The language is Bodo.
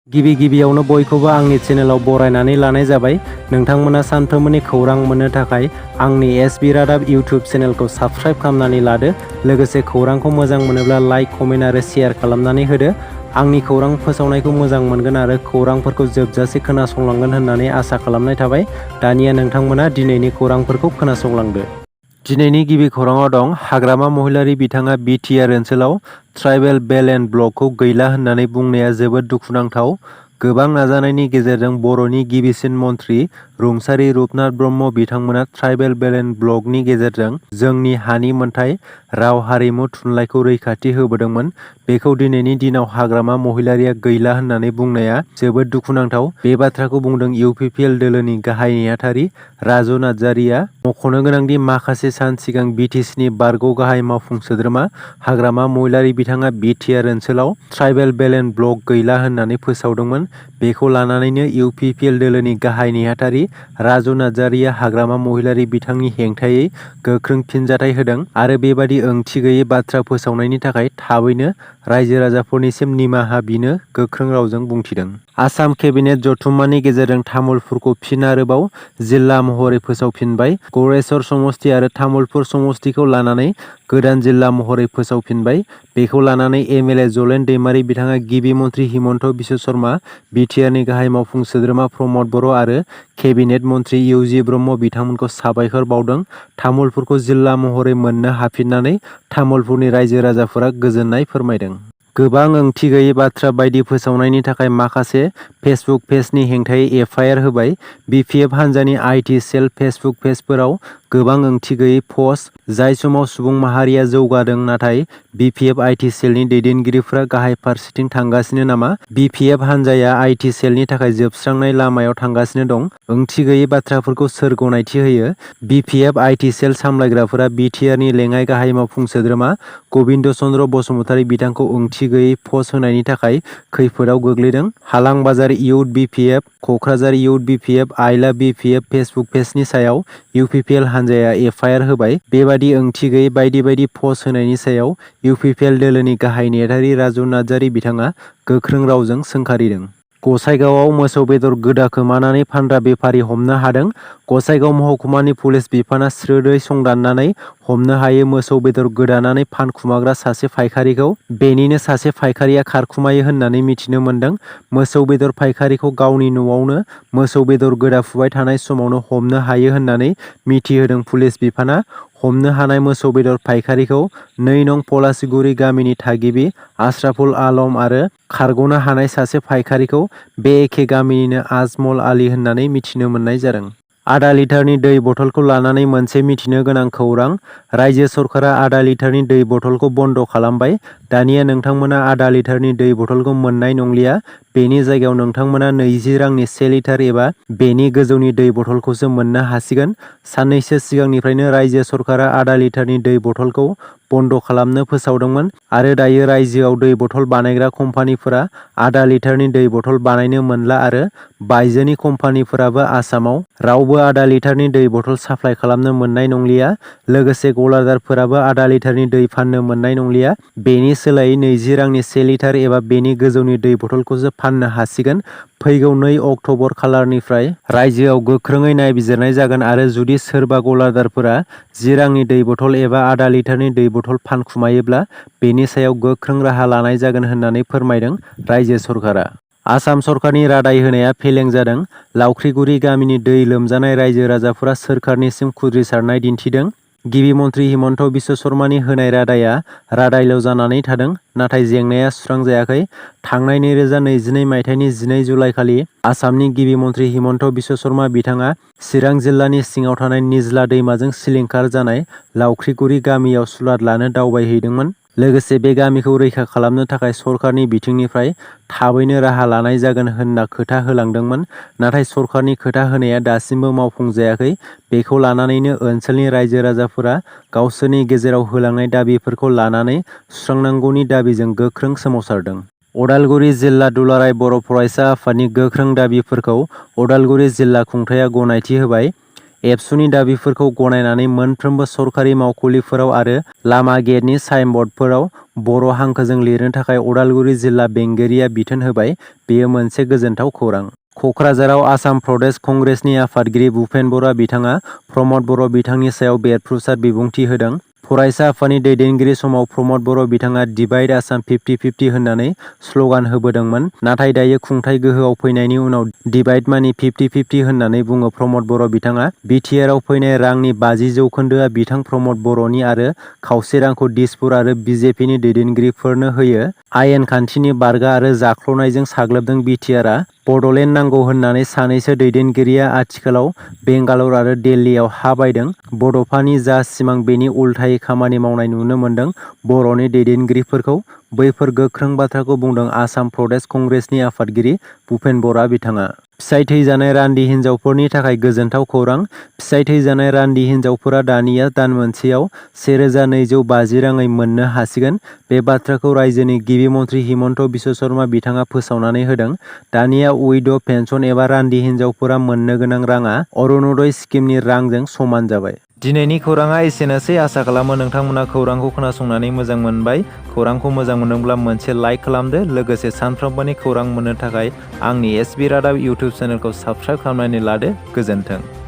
गिबियावनो बयखौबो आंनि चेनेलाव बरायनानै लानाय जाबाय। नोंथांमोना सानफ्रोमबोनि खौरां मोननो थाखाय आंनि एसबि रादाब इउटिउब चेनेलखौ साबस्क्राइब खालामनानै लादो। लोगोसे खौरांखौ मोजां मोनोब्ला लाइक, कमेन्ट आरो शेयार खालामनानै होदो। आंनि खौरां फोसावनायखौ मोजां मोनगोन आरो खौरांफोरखौ जोबजासे खोनासंलांगोन होननानै आसा खालामनाय थाबाय। दानिया नोंथांमोना दिनैनि खौरांफोरखौ खोनासंलांदो। दिनैनि गिबि खौराङाव दं, हाग्रामा महिलारि बिथाङा बिटिआर ओनसोलाव ट्राइबेल बेलेन्ड ब्लकखौ गैला होननानै बुंनाया जोबोद दुखुनांथाव। गोबां नाजानायनि गेजेरजों बर'नि गिबिसिन मन्त्रि रुंसारि रुपनाथ ब्रह्म बिथांमोना ट्राइबेल बेलेन्ड ब्लकनि गेजेरजों जोंनि हानि मोनथाय, राव, हारिमु, थुनलाइखौ रैखाथि होबोदोंमोन। बेखौ दिनैनि दिनाव हाग्रामा महिलारिया गैला होननानै बुंनाया जोबोद दुखुनांथाव। बे बाथ्राखौ बुंदों इउपिपिएल दोलोनि गाहाय नेहाथारि राजु नार्जारिया। मख'नो गोनांदि माखासे सान सिगां बिटिसिनि बारग' गाहाय मावफुं सोद्रोमा हाग्रामा महिलारि बिथाङा बिटिआर ओनसोलाव ट्राइबेल बेलेन्ड ब्लक गैला होननानै फोसावदोंमोन। बेखौ लानानैनो इउपिपिएल दोलोनि गाहाय नेहाथारि राजु नार्जारिया हाग्रामा महिलारि बिथांनि हेंथायै गोख्रों फिनजाथाय होदों आरो बेबादि ओंथि गैयै बाथ्रा फोसावनायनि थाखाय थाबैनो रायजो राजाफोरनिसिम निमाहा बिनो गोख्रों रावजों बुंथिदों। आसाम केबिनेट जथुम्मानि गेजेरजों तामुलपुरखौ फिन आरोबाव जिल्ला महरै फोसावफिनबाय। गरेस्वर समस्ति आरो तामुलपुर समस्तिखौ लानानै गोदान जिल्ला महरै फोसावफिनबाय। बेखौ लानानै एमएलए जलेन दैमारि बिथाङा गिबि मन्त्रि हिमन्त बिश्व शर्मा, बिटिआरनि गाहाय मावफुं सोद्रोमा प्रमद बर' आरो केबिनेट मन्त्रि इउजि ब्रह्म बिथांमोनखौ साबायखर बावदों। तामुलपुरखौ जिल्ला महरै मोननो हाफिननानै तामुलपुरनि रायजो राजाफोरा गोजोननाय फोरमायदों। गोबां ओंथि गैयै बाथ्रा बायदि फोसावनायनि थाखाय माखासे फेसबुक पेजनि हेंथायै एफआइआर होबाय। बिपिएफ हान्जानि आइटि सेल फेसबुक पेजफोराव गोबां ओंथि गैयै पस्ट। जाय समाव सुबुं माहारिया जौगादों, नाथाय बिपिएफ आइटि सेलनि दैदेनगिरिफोरा गाहाय फारसेथिं थांगासिनो नामा? बिपिएफ हान्जाया आइटि सेलनि थाखाय जोबस्रांनाय लामायाव थांगासिनो दं। ओंथि गैयै बाथ्राफोरखौ सोर गनायथि होयो? बिपिएफ आइटि सेल सामलायग्राफोरा बिटिआरनि लेङाइ गाहाय मावफुं सोद्रोमा गबिन्द चन्द्र बसुमतारी बिथांखौ ओंथि गैयै पस्ट होनायनि थाखाय खैफोदाव गोग्लैदों। हालां बाजार youth BPF, Kokrajhar youth BPF, आइला बिपिएफ फेसबुक पेजनि सायाव इउपिपिएल हान्जाया एफआइआर होबाय। बेबादि ओंथि गैयै बायदि पस्ट होनायनि सायाव इउपिपिएल दोलोनि गाहाय नेहाथारि राजु नार्जारि बिथाङा गोख्रों रावजों सोंखारिदों। गसाइगावआव मोसौ बेदर गोदाखोमानानै फानग्रा बेफारि हमनो हादों। गसाइगाव महकुमानि पुलिस बिफाना स्रोदै संदाननानै हमनो हायो मोसौ बेदर गोदानानै फानखुमाग्रा सासे फायखारिखौ। बेनिनो सासे फायखारिया खारखुमायो होननानै मिथिनो मोन्दों। मोसौ बेदर फायखारिखौ गावनि न'आवनो मोसौ बेदर गोदाफुबाय थानाय समावनो हमनो हायो होननानै मिथिहोदों पुलिस बिफाना। हमनो हानाय मोसौ बेदर फायखारिखौ 2 नं पलासिगुरि गामिनि थागिबि आश्राफुल आलम आरो खारग'नो हानाय सासे फायखारिखौ बे एखे गामिनिनो आजमल आली होननानै मिथिनो मोननाय जादों। आधा लिटारनि दै बथलखौ लानानै मोनसे मिथिनो गोनां खौरां। रायजो सरकारा आधा लिटारनि दै बथलखौ बन्द' खालामबाय। दानिया नोंथांमोना आधा लिटारनि दै बथलखौ मोननाय नंलिया। बेनि जायगायाव नोंथांमोना 20 रांनि 1 लिटार एबा बेनि गोजौनि दै बथलखौसो मोननो हासिगोन। साननैसो सिगांनिफ्रायनो रायजो सरकारा आधा लिटारनि दै बथलखौ बन्द' खालामनो फोसावदोंमोन आरो दायो रायजोआव दै बथल बानायग्रा कम्पानिफोरा आधा लिटारनि दै बथल बानायनो मोनला आरो बायजोनि कम्पानिफोराबो आसामाव रावबो आधा लिटारनि दै बथल साप्लाय खालामनो मोननाय नंलिया। लोगोसे गलादारफोराबो आधा लिटारनि दै फाननो मोननाय नंलिया। बेनि सोलायै 20 रांनि 1 लिटार एबा बेनि गोजौनि दै बथलखौसो फाननो हासिगोन। फैगौ 2 अक्ट'बर खालारनिफ्राय रायजोआव गोख्रोङै नायबिजिरनाय जागोन आरो जुदि सोरबा गलादारफोरा 10 रांनि दै बथल एबा आधा लिटारनि दै बथल फानखुमायोब्ला बेनि सायाव गोख्रों राहा लानाय जागोन होननानै फोरमायदों रायजो सरकारा। आसाम सरकारनि रादाय होनाया फेलें जादों। लावख्रिगुरि गामिनि दै लोमजानाय रायजो राजाफोरा सोरखारनिसिम खुद्रिसारनाय दिन्थिदों। गिबि मन्त्रि हिमन्त बिश्व शर्मानि होनाय रादायआ रादायल' जानानै थादों, नाथाय जेंनाया सुस्रांजायाखै। थांनाय 2022 मायथाइनि 12 जुलाइखालि आसामनि गिबि मन्त्रि हिमन्त बिश्व शर्मा बिथाङा चिरां जिल्लानि सिङाव थानाय निज्ला दैमाजों सिलिंखार जानाय लावख्रिगुरि गामियाव सुलाद लानो दावबायहैदोंमोन। लोगोसे बे गामिखौ रैखा खालामनो थाखाय सरकारनि बिथिंनिफ्राय थाबैनो राहा लानाय जागोन होनना खोथा होलांदोंमोन। नाथाय सरकारनि खोथा होनाया दासिमबो मावफुंजायाखै। बेखौ लानानैनो ओनसोलनि रायजो राजाफोरा गावसोरनि गेजेराव होलांनाय दाबिफोरखौ लानानै सुस्रांनांगौनि दाबिजों गोख्रों सोमावसारदों। अदालगुरि जिल्ला दुलाराय बर' फरायसा आफादनि गोख्रों दाबिफोरखौ अदालगुरि जिल्ला खुंथाया गनायथि होबाय। एबसुनि दाबिफोरखौ गनायनानै मोनफ्रोमबो सरखारि मावखुलिफोराव आरो लामा गेटनि साइनबर्डफोराव बर' हांखोजों लिरनो थाखाय उदालगुरि जिल्ला बेंगिरिया बिथोन होबाय। बेयो मोनसे गोजोनथाव खौरां। कक्राझाराव आसाम प्रदेश कंग्रेसनि आफादगिरि भुपेन बर'आ बिथाङा प्रमद बर' बिथांनि सायाव बेरफ्रुसार बिबुंथि होदों। फरायसा आफादनि दैदेनगिरि समाव प्रमद बर' बिथाङा डिभाइड आसाम 50-50 होननानै स्ल'गान होबोदोंमोन। नाथाय दायो खुंथाइ गोहोआव फैनायनि उनाव डिभाइड मानि 50-50 होननानै बुङो प्रमद बर' बिथाङा। बिटिआरआव फैनाय रांनि 50% बिथां प्रमद बर'नि आरो खावसे रांखौ दिसपुर आरो बिजेपिनि दैदेनगिरिफोरनो होयो। आयेन खान्थिनि बारगा आरो जाख्ल'नायजों साग्लोबदों बिटिआरआ। बड'लेण्ड नांगौ होननानै सानैसो दैदेनगिरिया आथिखालाव बेंगालर आरो दिल्लीयाव हा बायदों। बड'फानि जा सिमां बेनि उल्थायै खामानि मावनाय नुनो मोन्दों बर'नि दैदेनगिरिफोरखौ। बैफोर गोख्रों बाथ्राखौ बुंदों आसाम प्रदेश कंग्रेसनि आफादगिरि भुपेन बर'आ बिथाङा। फिसाइ थैजानाय रान्दि हिन्जावफोरनि थाखाय गोजोनथाव खौरां। फिसाइ थैजानाय रान्दि हिन्जावफोरा दानिया दान मोनसेयाव 1250 राङै मोननो हासिगोन। बे बाथ्राखौ रायजोनि गिबि मन्थ्रि हिमन्त बिश्व शर्मा बिथाङा फोसावनानै होदों। दानिया उइद' पेन्सन एबा रान्दि हिन्जावफोरा मोननो गोनां राङा अरुण'दय स्किमनि रांजों समान जाबाय। दिनैनि खौराङा एसेनोसै। आसा खालामो नोंथांमोना खौरांखौ खोनासंनानै मोजां मोनबाय। खौरांखौ मोजां मोनदोंब्ला मोनसे लाइक खालामदो। लोगोसे सानफ्रोमबोनि खौरां मोननो थाखाय आंनि एसबि रादाब इउटुब चेनेलखौ साबस्क्राइब खालामनानै लादो। गोजोन्थों।